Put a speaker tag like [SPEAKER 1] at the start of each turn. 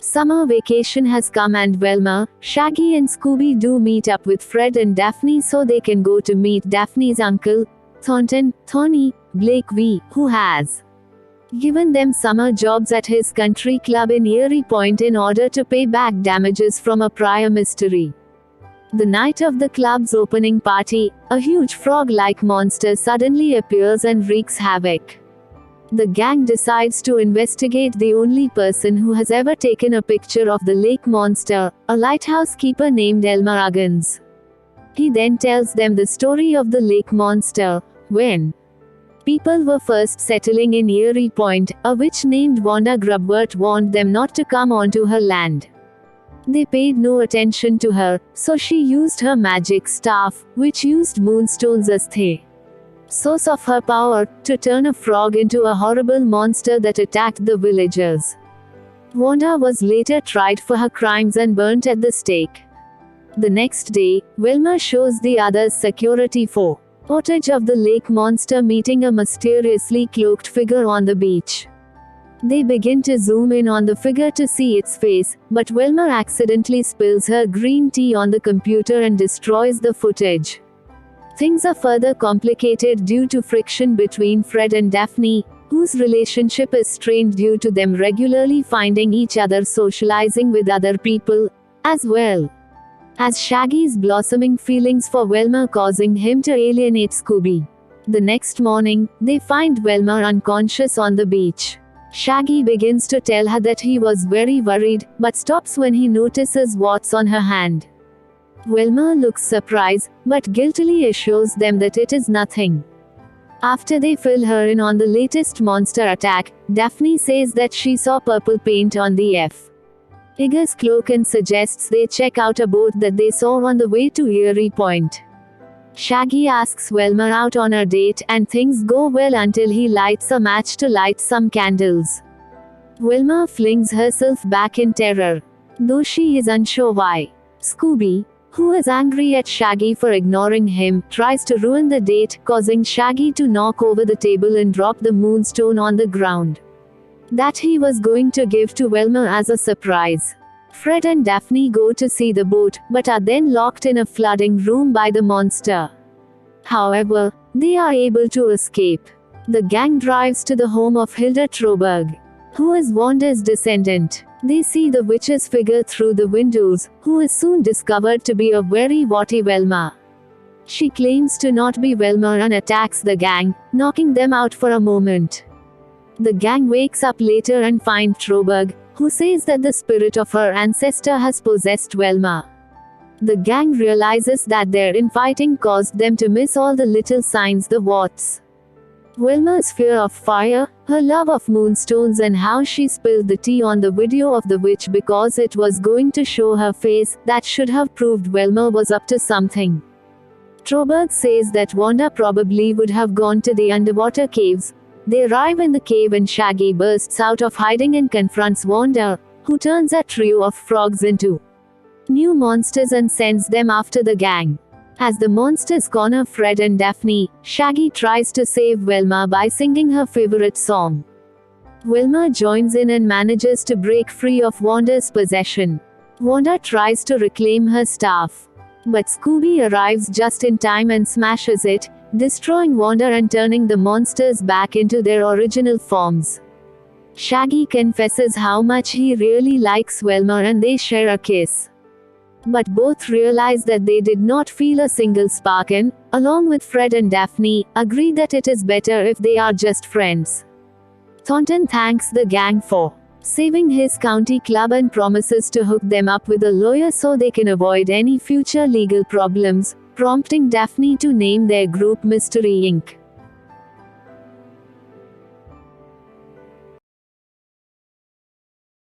[SPEAKER 1] Summer vacation has come and Velma, Shaggy and Scooby-Doo meet up with Fred and Daphne so they can go to meet Daphne's uncle, Thorny Blake, who has given them summer jobs at his country club in Erie Point in order to pay back damages from a prior mystery. The night of the club's opening party, a huge frog-like monster suddenly appears and wreaks havoc. The gang decides to investigate the only person who has ever taken a picture of the lake monster, a lighthouse keeper named Elmer Uggins. He then tells them the story of the lake monster. When people were first settling in Erie Point, a witch named Wanda Grubwort warned them not to come onto her land. They paid no attention to her, so she used her magic staff, which used moonstones as the source of her power, to turn a frog into a horrible monster that attacked the villagers. Wanda was later tried for her crimes and burnt at the stake. The next day, Wilma shows the others security footage of the lake monster meeting a mysteriously cloaked figure on the beach. They begin to zoom in on the figure to see its face, but Wilma accidentally spills her green tea on the computer and destroys the footage. Things are further complicated due to friction between Fred and Daphne, whose relationship is strained due to them regularly finding each other socializing with other people, as well as Shaggy's blossoming feelings for Velma causing him to alienate Scooby. The next morning, they find Velma unconscious on the beach. Shaggy begins to tell her that he was very worried, but stops when he notices what's on her hand. Velma looks surprised, but guiltily assures them that it is nothing. After they fill her in on the latest monster attack, Daphne says that she saw purple paint on the figure's cloak and suggests they check out a boat that they saw on the way to Erie Point. Shaggy asks Velma out on a date, and things go well until he lights a match to light some candles. Velma flings herself back in terror, though she is unsure why. Scooby, who is angry at Shaggy for ignoring him, tries to ruin the date, causing Shaggy to knock over the table and drop the moonstone on the ground that he was going to give to Velma as a surprise. Fred and Daphne go to see the boat, but are then locked in a flooding room by the monster. However, they are able to escape. The gang drives to the home of Hilda Troberg, who is Wanda's descendant. They see the witch's figure through the windows, who is soon discovered to be a very witty Velma. She claims to not be Velma and attacks the gang, knocking them out for a moment. The gang wakes up later and finds Troberg, who says that the spirit of her ancestor has possessed Velma. The gang realizes that their infighting caused them to miss all the little signs the Watts. Velma's fear of fire, her love of moonstones, and how she spilled the tea on the video of the witch because it was going to show her face, that should have proved Velma was up to something. Troberg says that Wanda probably would have gone to the underwater caves. They arrive in the cave and Shaggy bursts out of hiding and confronts Wanda, who turns a trio of frogs into new monsters and sends them after the gang. As the monsters corner Fred and Daphne, Shaggy tries to save Velma by singing her favorite song. Velma joins in and manages to break free of Wanda's possession. Wanda tries to reclaim her staff, but Scooby arrives just in time and smashes it, destroying Wanda and turning the monsters back into their original forms. Shaggy confesses how much he really likes Velma and they share a kiss. But both realize that they did not feel a single spark and, along with Fred and Daphne, agree that it is better if they are just friends. Thornton thanks the gang for saving his county club and promises to hook them up with a lawyer so they can avoid any future legal problems, prompting Daphne to name their group Mystery Inc.